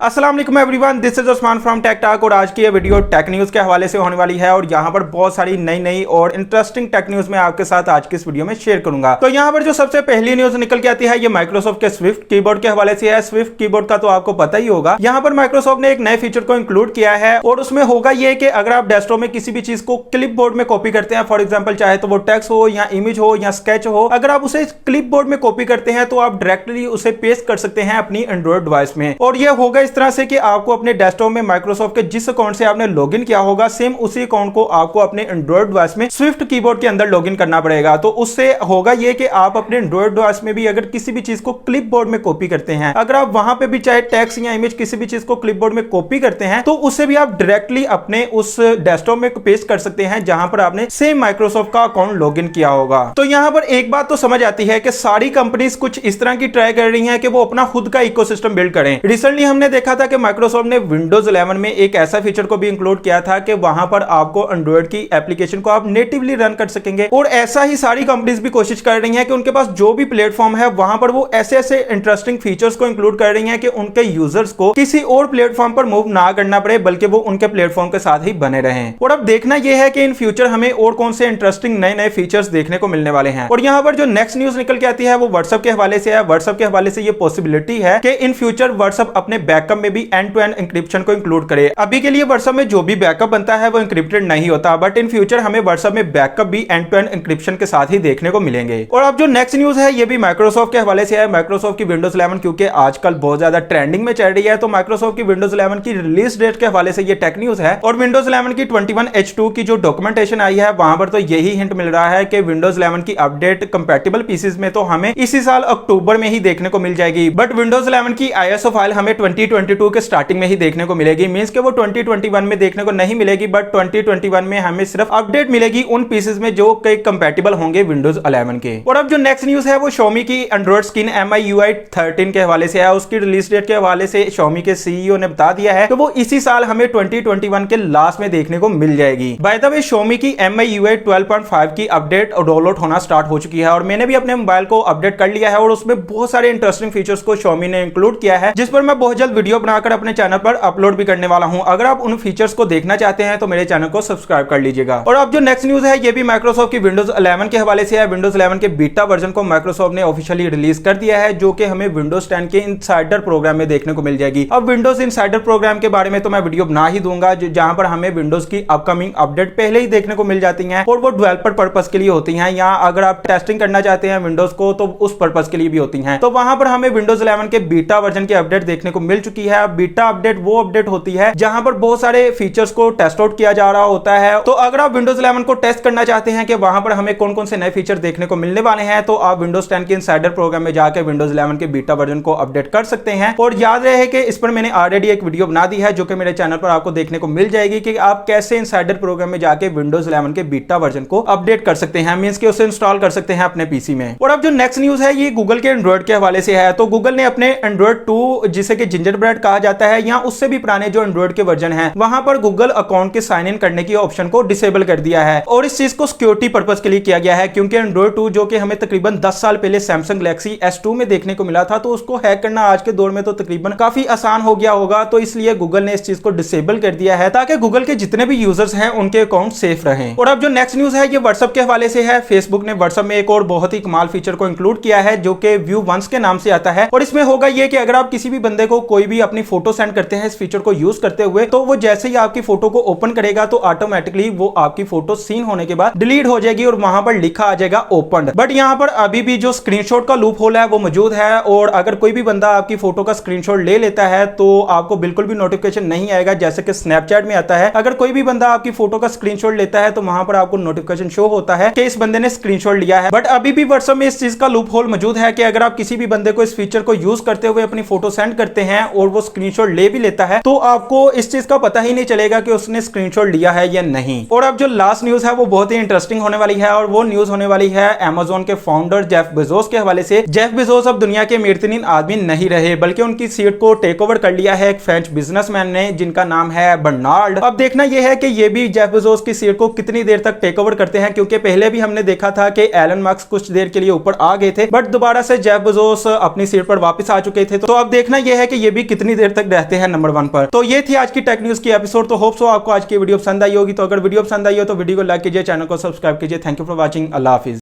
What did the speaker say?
अस्सलाम वालेकुम everyone, this is Usman from Tech Talk. और आज की ये वीडियो टेक न्यूज़ के हवाले से होने वाली है और यहाँ पर बहुत सारी नई और इंटरेस्टिंग टेक न्यूज़ मैं आपके साथ आज की इस वीडियो में शेयर करूंगा। तो यहाँ पर जो सबसे पहली न्यूज़ निकल के आती है ये माइक्रोसॉफ्ट के स्विफ्ट कीबोर्ड के हवाले से है। स्विफ्ट कीबोर्ड का तो आपको पता ही होगा, यहाँ पर माइक्रोसॉफ्ट ने एक नए फीचर को इंक्लूड किया है और उसमें होगा ये कि अगर आप डेस्कटॉप में किसी भी चीज को क्लिप बोर्ड में कॉपी करते हैं, फॉर एग्जाम्पल चाहे तो वो टेक्स्ट हो या इमेज हो या स्केच हो, अगर आप उसे क्लिप बोर्ड में कॉपी करते हैं तो आप डायरेक्टली उसे पेस्ट कर सकते हैं अपनी एंड्रॉइड डिवाइस में। और ये होगा इस तरह से कि आपको अपने डेस्कटॉप में माइक्रोसॉफ्ट के जिस अकाउंट से आपने लॉगिन किया होगा, सेम उसी अकाउंट को आपको अपने एंड्रॉइड डिवाइस में स्विफ्ट कीबोर्ड के अंदर लॉगिन करना पड़ेगा। तो उससे होगा ये कि आप अपने एंड्रॉइड डिवाइस में भी अगर किसी भी चीज को क्लिप बोर्ड में कॉपी करते हैं, अगर आप वहां पे भी चाहे टेक्स्ट या इमेज किसी भी चीज को क्लिप बोर्ड में कॉपी करते हैं तो उसे भी आप डायरेक्टली अपने उस डेस्कटॉप में पेस्ट कर सकते हैं जहां पर आपने सेम माइक्रोसॉफ्ट का अकाउंट लॉगिन किया होगा। तो यहां पर एक बात तो समझ आती है कि सारी कंपनीज कुछ इस तरह की ट्राई कर रही हैं कि वो अपना खुद का इकोसिस्टम बिल्ड करें। रिसेंटली हमने देखा था कि माइक्रोसॉफ्ट ने विंडोज 11 में एक ऐसा फीचर को भी इंक्लूड किया था कि वहां पर आपको एंड्रॉइड की एप्लीकेशन को आप नेटिवली रन कर सकेंगे। और ऐसा ही सारी कंपनीज भी कोशिश कर रही हैं कि उनके पास जो भी प्लेटफॉर्म है वहां पर वो ऐसे ऐसे इंटरेस्टिंग फीचर्स को इंक्लूड कर रही हैं कि उनके यूजर्स को किसी और प्लेटफॉर्म पर मूव ना करना पड़े, बल्कि वो उनके प्लेटफॉर्म के साथ ही बने रहें। और अब देखना यह है कि इन फ्यूचर हमें और कौन से इंटरेस्टिंग नए फीचर्स देखने को मिलने वाले हैं। और यहां पर जो नेक्स्ट न्यूज निकल के आती है वो व्हाट्सएप के हवाले से है। व्हाट्सएप के हवाले से ये पॉसिबिलिटी है कि इन फ्यूचर व्हाट्सएप अपने बैकअप में भी एंड टू एंड इंक्रिप्शन को इंक्लूड करे। अभी के लिए व्हाट्सएप में जो भी बैकअप बनता है वो इंक्रिप्टेड नहीं होता, बट इन फ्यूचर हमें व्हाट्सएप में बैकअप भी एंड टू एंड इंक्रिप्शन के साथ ही देखने को मिलेंगे। और अब जो नेक्स्ट न्यूज है ये भी माइक्रोसॉफ्ट के हवाले से है। माइक्रोसॉफ्ट की विंडोज 11 क्योंकि आजकल बहुत ज्यादा ट्रेंडिंग में चल रही है, तो माइक्रोसॉफ्ट की विंडोज 11 की रिलीज डेट के हवाले से ये टेक न्यूज है। और विंडोज 11 की 21H2 की जो डॉक्यूमेंटेशन आई है वहां पर तो यही हिंट मिल रहा है कि विंडोज 11 की अपडेट कंपैटिबल पीसेस में तो हमें इसी साल अक्टूबर में ही देखने को मिल जाएगी, बट विंडोज 11 की ISO फाइल हमें 2022 के स्टार्टिंग में ही देखने को मिलेगी। मींस के वो 2021 में देखने को नहीं मिलेगी, बट 2021 में हमें सिर्फ अपडेट मिलेगी उन पीसेस में जो कई कंपैटिबल होंगे विंडोज 11 के। और अब जो नेक्स्ट न्यूज है वो Xiaomi की एंड्रॉइड स्किन MIUI 13 के हवाले से है। उसकी रिलीज डेट के हवाले से Xiaomi के CEO ने बता दिया है कि वो इसी साल हमें 2021 के लास्ट में देखने को मिल जाएगी। बाय द वे Xiaomi की MIUI 12.5 की अपडेट डाउनलोड होना स्टार्ट हो चुकी है और मैंने भी अपने मोबाइल को अपडेट कर लिया है और उसमें बहुत सारे इंटरेस्टिंग फीचर्स को Xiaomi ने इंक्लूड किया है, जिस पर मैं बहुत जल्द वीडियो बनाकर अपने चैनल पर अपलोड भी करने वाला हूं। अगर आप उन फीचर्स को देखना चाहते हैं तो मेरे चैनल को सब्सक्राइब कर लीजिएगा। और अब जो नेक्स्ट न्यूज है ये भी माइक्रोसॉफ्ट की विंडोज 11 के हवाले से है। विंडोज 11 के बीटा वर्जन को माइक्रोसॉफ्ट ने ऑफिशियली रिलीज कर दिया है, जो कि हमें विंडोज 10 के इनसाइडर प्रोग्राम में देखने को मिल जाएगी। अब विंडोज इनसाइडर प्रोग्राम के बारे में तो मैं वीडियो बना ही दूंगा, जहां पर हमें विंडोज की अपकमिंग अपडेट पहले ही देखने को मिल जाती हैं और वो डेवलपर पर्पस के लिए होती हैं, या अगर आप टेस्टिंग करना चाहते हैं विंडोज को तो उस पर्पस के लिए भी होती हैं। तो वहां पर हमें विंडोज 11 के बीटा वर्जन की अपडेट देखने को मिल चुकी है। बीटा अपडेट वो अपडेट होती है जहां पर बहुत सारे फीचर्स को टेस्ट आउट किया जा रहा होता है। तो अगर आप विंडोज 11 को टेस्ट करना चाहते हैं कि वहां पर हमें कौन कौन से नए फीचर देखने को मिलने वाले हैं, तो आप विंडोज 10 के इनसाइडर प्रोग्राम में जाकर विंडोज 11 के बीटा वर्जन को अपडेट कर सकते हैं। और याद रहे कि इस पर मैंने ऑलरेडी एक वीडियो बना दी है जो कि मेरे चैनल पर आपको देखने को मिल जाएगी कि आप कैसे इनसाइडर प्रोग्राम में जाके विंडोज 11 के बीटा वर्जन को अपडेट कर सकते हैं, मींस कि उसे इंस्टॉल कर सकते हैं अपने पीसी में। और अब जो नेक्स्ट न्यूज है ये गूगल के एंड्रॉइड के हवाले से है। तो गूगल ने अपने एंड्रॉइड 2 जिसे कि जिंजरब्रेड कहा जाता है या उससे भी पुराने जो एंड्रॉइड के वर्जन है वहां पर गूगल अकाउंट के साइन इन करने की ऑप्शन को डिसेबल कर दिया है। और इस चीज को सिक्योरिटी पर्पस के लिए किया गया है, क्योंकि एंड्रॉइड 2 जो कि हमें तकरीबन 10 साल पहले सैमसंग गैलेक्सी S2 में देखने को मिला था, तो उसको हैक करना आज के दौर में तो तकरीबन काफी आसान हो गया होगा। तो इसलिए गूगल ने इस चीज को डिसेबल कर दिया है ताकि गूगल के जितने भी यूजर्स हैं उनके अकाउंट सेफ रहें। और अब जो नेक्स्ट न्यूज है ये व्हाट्सएप के हवाले से है। फेसबुक ने व्हाट्सएप में एक और बहुत ही कमाल फीचर को इंक्लूड किया है जो कि व्यू वंस के नाम से आता है। और इसमें होगा ये कि अगर आप किसी भी बंदे को कोई भी अपनी फोटो सेंड करते हैं इस फीचर को यूज करते हुए, तो वो जैसे ही आपकी फोटो को ओपन करेगा तो ऑटोमेटिकली वो आपकी फोटो सीन होने के बाद डिलीट हो जाएगी और वहां पर लिखा आ जाएगा ओपन। बट यहां पर अभी भी जो स्क्रीनशॉट का लूप होल है वो मौजूद है, और अगर कोई भी बंदा आपकी फोटो का स्क्रीनशॉट ले लेता है तो आपको बिल्कुल भी नोटिफिकेशन नहीं आएगा, जैसे कि स्नैपचैट में आता है। अगर कोई भी बंदा आपकी फोटो का स्क्रीनशॉट लेता है तो वहां पर आपको नोटिफिकेशन शो होता है कि इस बंदे ने स्क्रीनशॉट लिया है। बट अभी भी व्हाट्सएप में इस चीज का लूप होल मौजूद है कि अगर आप किसी भी बंदे को इस फीचर को यूज करते हुए अपनी फोटो सेंड करते हैं और वो स्क्रीनशॉट ले भी लेता है तो आपको इस चीज का पता ही नहीं चलेगा कि उसने स्क्रीनशॉट लिया है या नहीं। और अब जो लास्ट न्यूज है वो बहुत ही इंटरेस्टिंग होने वाली है, और वो न्यूज होने वाली है Amazon के फाउंडर जेफ बेजोस के हवाले से। जेफ बेजोस अब दुनिया के अमीरतरीन आदमी नहीं रहे, बल्कि उनकी सीट को टेक ओवर कर लिया है एक फ्रेंच बिजनेसमैन ने जिनका नाम है बर्नार्ड। अब देखना यह है कि ये भी जेफ बेजोस की सीट को कितनी देर तक टेक ओवर करते हैं, क्योंकि पहले भी हमने देखा था कि एलन मस्क कुछ देर के लिए ऊपर आ गए थे, बट दोबारा से जेफ बेजोस अपनी सीट पर वापस आ चुके थे। तो अब देखना यह है कि ये भी कितनी देर तक रहते हैं नंबर 1 पर। तो ये थी आज की टेक न्यूज की एपिसोड। तो होप सो आपको आज की वीडियो पसंद आई होगी। तो अगर वीडियो पसंद आई हो तो वीडियो को लाइक कीजिए, चैनल को सब्सक्राइब कीजिए। Thank you for watching. Allah Hafiz.